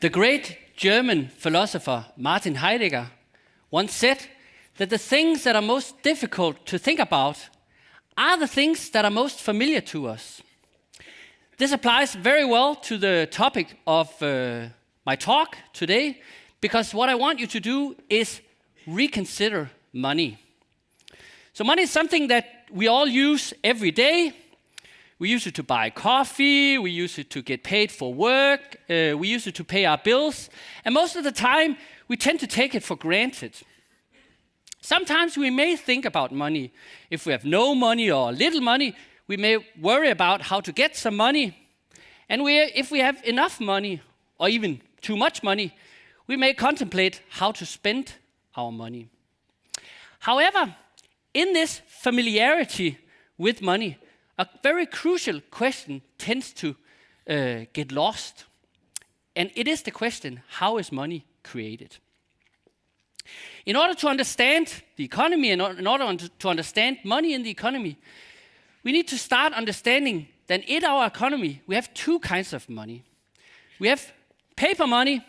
The great German philosopher Martin Heidegger once said that the things that are most difficult to think about are the things that are most familiar to us. This applies very well to the topic of my talk today, because what I want you to do is reconsider money. So money is something that we all use every day. We use it to buy coffee, we use it to get paid for work, we use it to pay our bills, and most of the time we tend to take it for granted. Sometimes we may think about money. If we have no money or little money, we may worry about how to get some money. And if we have enough money, or even too much money, we may contemplate how to spend our money. However, in this familiarity with money, a very crucial question tends to get lost. And it is the question, how is money created? In order to understand the economy, and in order to understand money in the economy, we need to start understanding that in our economy, we have two kinds of money. We have paper money,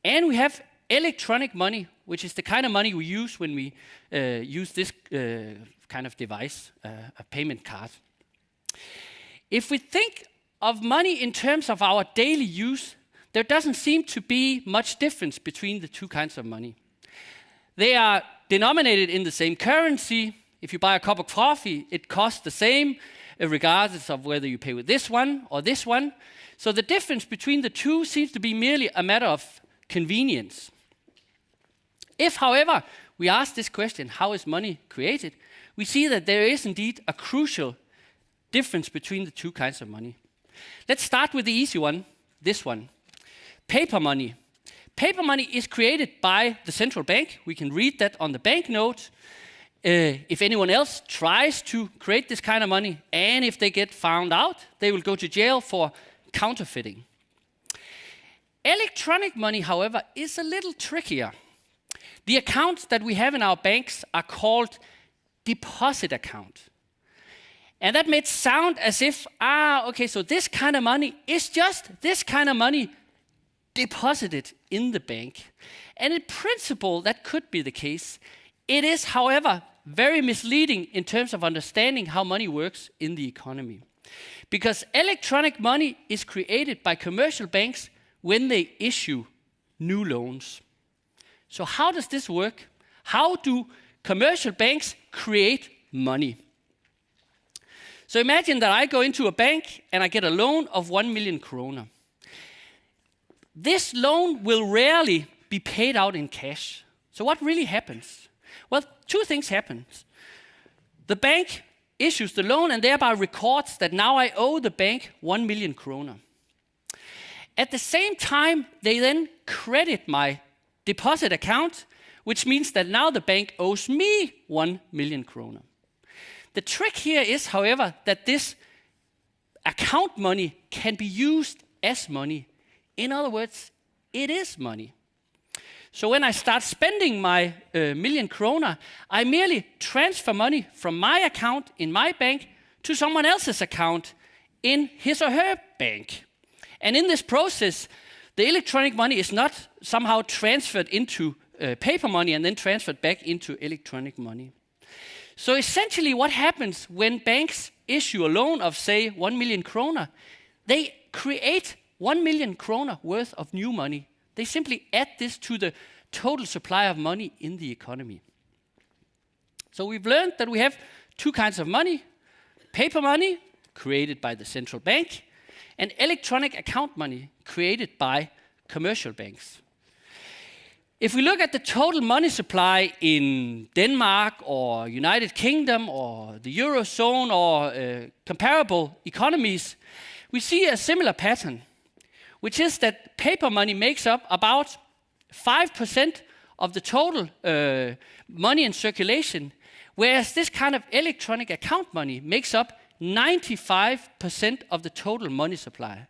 and we have electronic money, which is the kind of money we use when we use this kind of device, a payment card. If we think of money in terms of our daily use, there doesn't seem to be much difference between the two kinds of money. They are denominated in the same currency. If you buy a cup of coffee, it costs the same, regardless of whether you pay with this one or this one. So the difference between the two seems to be merely a matter of convenience. If, however, we ask this question, how is money created? We see that there is indeed a crucial difference between the two kinds of money. Let's start with the easy one, this one. Paper money. Paper money is created by the central bank. We can read that on the banknote. If anyone else tries to create this kind of money, and if they get found out, they will go to jail for counterfeiting. Electronic money, however, is a little trickier. The accounts that we have in our banks are called deposit account. And that may sound as if, so this kind of money is just this kind of money deposited in the bank. And in principle, that could be the case. It is, however, very misleading in terms of understanding how money works in the economy. Because electronic money is created by commercial banks when they issue new loans. So how does this work? How do commercial banks create money? So imagine that I go into a bank and I get a loan of 1 million kroner. This loan will rarely be paid out in cash. So what really happens? Well, two things happen. The bank issues the loan and thereby records that now I owe the bank 1 million kroner. At the same time, they then credit my deposit account, which means that now the bank owes me 1 million kroner. The trick here is, however, that this account money can be used as money. In other words, it is money. So when I start spending my million kroner, I merely transfer money from my account in my bank to someone else's account in his or her bank. And in this process, the electronic money is not somehow transferred into paper money and then transferred back into electronic money. So essentially what happens when banks issue a loan of, say, 1 million kroner, they create 1 million kroner worth of new money. They simply add this to the total supply of money in the economy. So we've learned that we have two kinds of money. Paper money, created by the central bank, and electronic account money, created by commercial banks. If we look at the total money supply in Denmark or United Kingdom or the Eurozone or comparable economies, we see a similar pattern, which is that paper money makes up about 5% of the total money in circulation, whereas this kind of electronic account money makes up 95% of the total money supply.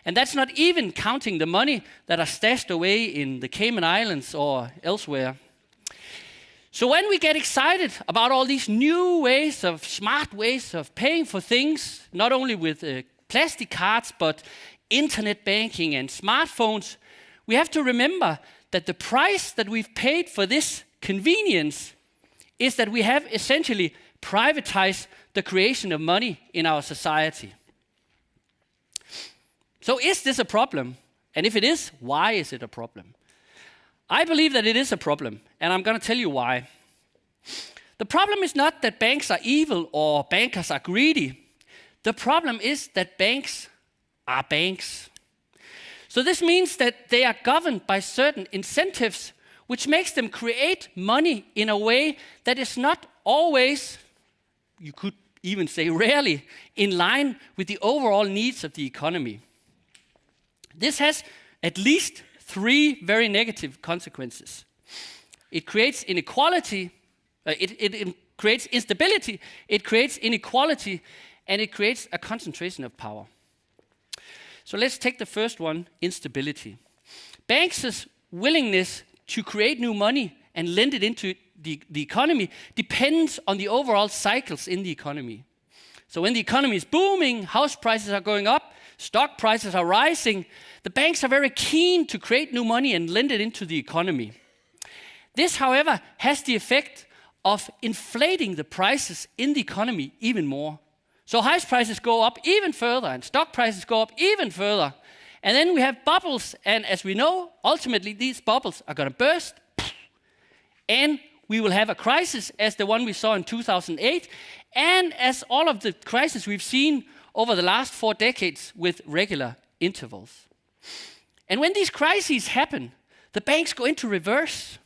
And that's not even counting the money that are stashed away in the Cayman Islands or elsewhere. So when we get excited about all these new ways smart ways of paying for things, not only with plastic cards, but internet banking and smartphones, we have to remember that the price that we've paid for this convenience is that we have essentially privatized the creation of money in our society. So is this a problem? And if it is, why is it a problem? I believe that it is a problem, and I'm going to tell you why. The problem is not that banks are evil or bankers are greedy. The problem is that banks are banks. So this means that they are governed by certain incentives, which makes them create money in a way that is not always, you could even say rarely, in line with the overall needs of the economy. This has at least 3 very negative consequences. It creates inequality, it creates instability, it creates inequality, and it creates a concentration of power. So let's take the first one, instability. Banks' willingness to create new money and lend it into the economy depends on the overall cycles in the economy. So when the economy is booming, house prices are going up, stock prices are rising, the banks are very keen to create new money and lend it into the economy. This, however, has the effect of inflating the prices in the economy even more. So house prices go up even further and stock prices go up even further. And then we have bubbles, and as we know, ultimately these bubbles are going to burst, and we will have a crisis as the one we saw in 2008, and as all of the crises we've seen over the last 4 decades with regular intervals. And when these crises happen, the banks go into reverse.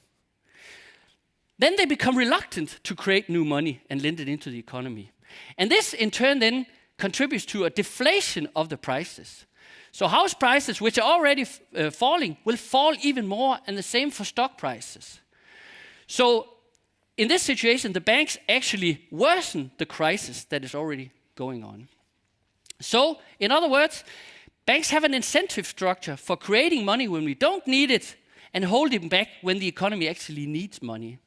Then they become reluctant to create new money and lend it into the economy. And this in turn then contributes to a deflation of the prices. So house prices, which are already falling, will fall even more, and the same for stock prices. So in this situation, the banks actually worsen the crisis that is already going on. So, in other words, banks have an incentive structure for creating money when we don't need it and holding back when the economy actually needs money.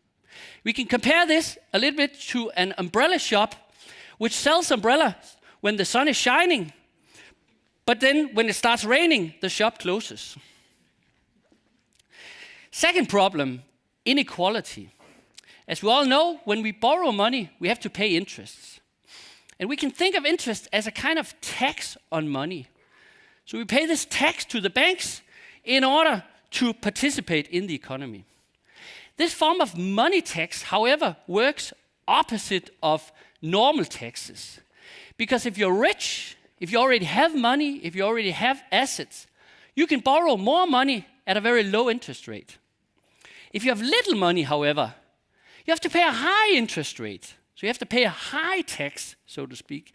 We can compare this a little bit to an umbrella shop which sells umbrellas when the sun is shining, but then when it starts raining, the shop closes. Second problem, inequality. As we all know, when we borrow money, we have to pay interests. And we can think of interest as a kind of tax on money. So we pay this tax to the banks in order to participate in the economy. This form of money tax, however, works opposite of normal taxes. Because if you're rich, if you already have money, if you already have assets, you can borrow more money at a very low interest rate. If you have little money, however, you have to pay a high interest rate. So you have to pay a high tax, so to speak.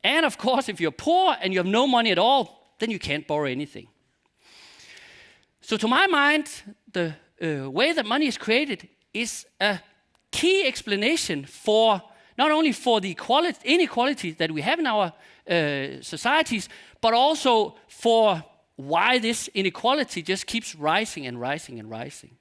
And of course, if you're poor and you have no money at all, then you can't borrow anything. So to my mind, the way that money is created is a key explanation for not only for the inequality that we have in our societies, but also for why this inequality just keeps rising and rising and rising.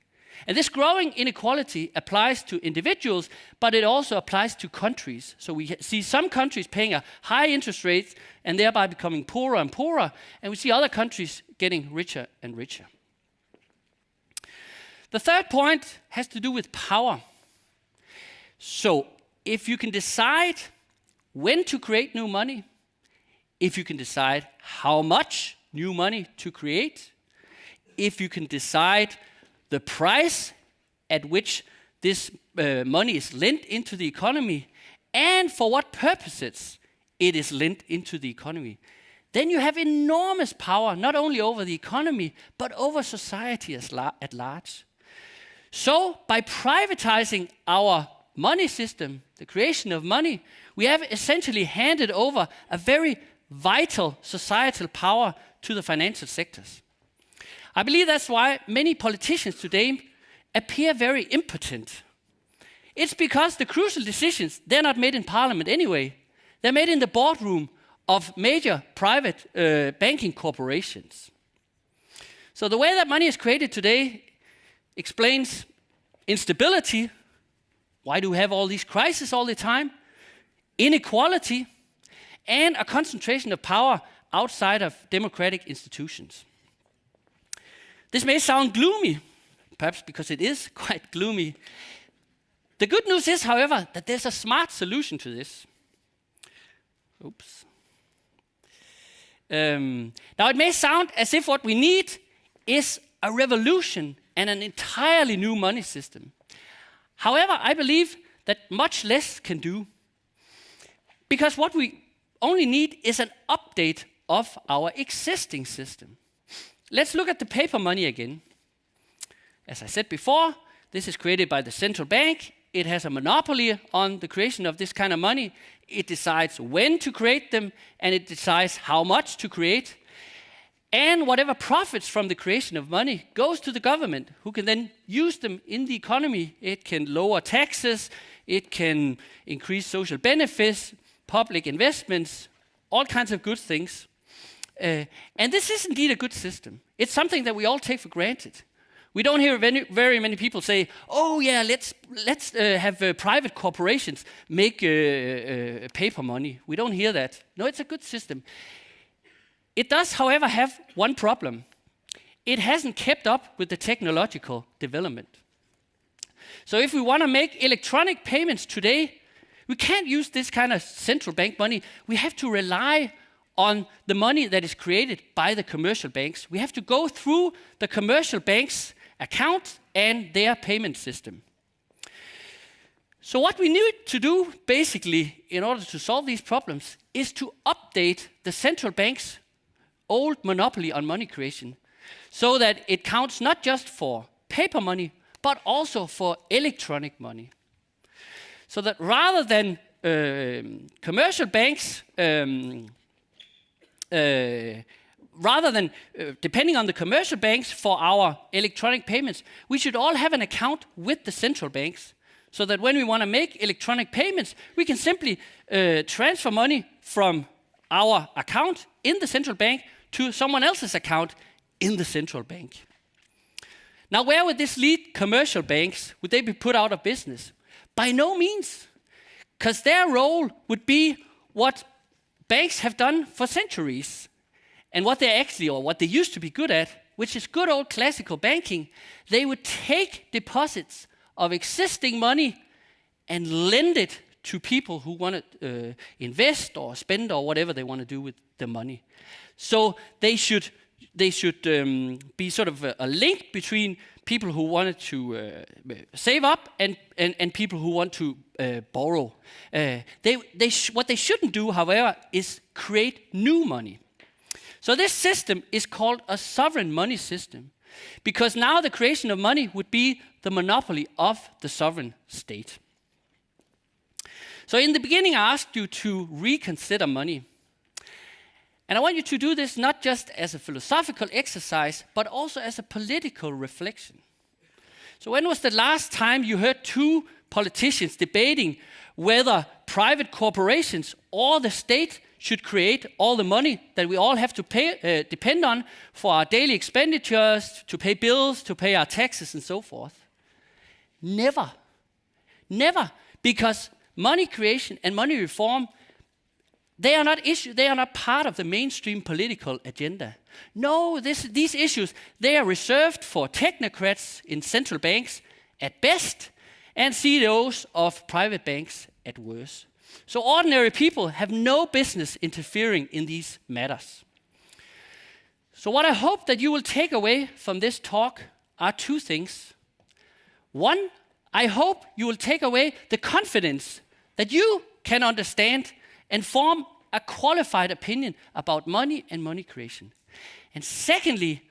And this growing inequality applies to individuals, but it also applies to countries. So we see some countries paying a high interest rate and thereby becoming poorer and poorer, and we see other countries getting richer and richer. The third point has to do with power. So if you can decide when to create new money, if you can decide how much new money to create, if you can decide the price at which this money is lent into the economy, and for what purposes it is lent into the economy, then you have enormous power, not only over the economy, but over society at large. So, by privatizing our money system, the creation of money, we have essentially handed over a very vital societal power to the financial sectors. I believe that's why many politicians today appear very impotent. It's because the crucial decisions, they're not made in parliament anyway. They're made in the boardroom of major private banking corporations. So the way that money is created today explains instability. Why do we have all these crises all the time? Inequality and a concentration of power outside of democratic institutions. This may sound gloomy, perhaps because it is quite gloomy. The good news is, however, that there's a smart solution to this. Oops. Now, it may sound as if what we need is a revolution and an entirely new money system. However, I believe that much less can do. Because what we only need is an update of our existing system. Let's look at the paper money again. As I said before, this is created by the central bank. It has a monopoly on the creation of this kind of money. It decides when to create them, and it decides how much to create. And whatever profits from the creation of money goes to the government, who can then use them in the economy. It can lower taxes, it can increase social benefits, public investments, all kinds of good things. And this is indeed a good system. It's something that we all take for granted. We don't hear very many people say, "Oh yeah, let's have private corporations make paper money." We don't hear that. No, it's a good system. It does, however, have one problem. It hasn't kept up with the technological development. So if we want to make electronic payments today, we can't use this kind of central bank money. We have to rely on the money that is created by the commercial banks. We have to go through the commercial banks' account and their payment system. So what we need to do, basically, in order to solve these problems, is to update the central bank's old monopoly on money creation so that it counts not just for paper money, but also for electronic money. So that rather than commercial banks, depending on the commercial banks for our electronic payments, we should all have an account with the central banks so that when we want to make electronic payments, we can simply transfer money from our account in the central bank to someone else's account in the central bank. Now, where would this lead commercial banks? Would they be put out of business? By no means, because their role would be what banks have done for centuries, and what they used to be good at, which is good old classical banking. They would take deposits of existing money and lend it to people who want to invest or spend or whatever they want to do with the money. So they should be sort of a link between people who wanted to save up and people who want to borrow. What they shouldn't do, however, is create new money. So this system is called a sovereign money system, because now the creation of money would be the monopoly of the sovereign state. So in the beginning, I asked you to reconsider money. And I want you to do this not just as a philosophical exercise, but also as a political reflection. So when was the last time you heard two politicians debating whether private corporations or the state should create all the money that we all have to pay, depend on for our daily expenditures, to pay bills, to pay our taxes, and so forth? Never. Never. Because money creation and money reform, they are not part of the mainstream political agenda. No, these issues, they are reserved for technocrats in central banks at best, and CEOs of private banks at worst. So ordinary people have no business interfering in these matters. So what I hope that you will take away from this talk are two things. One, I hope you will take away the confidence that you can understand and form a qualified opinion about money and money creation. And secondly,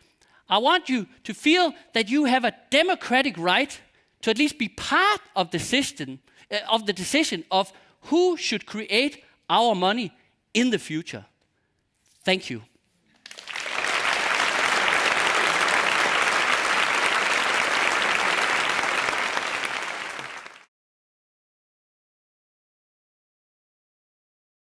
I want you to feel that you have a democratic right to at least be part of the decision of who should create our money in the future. Thank you.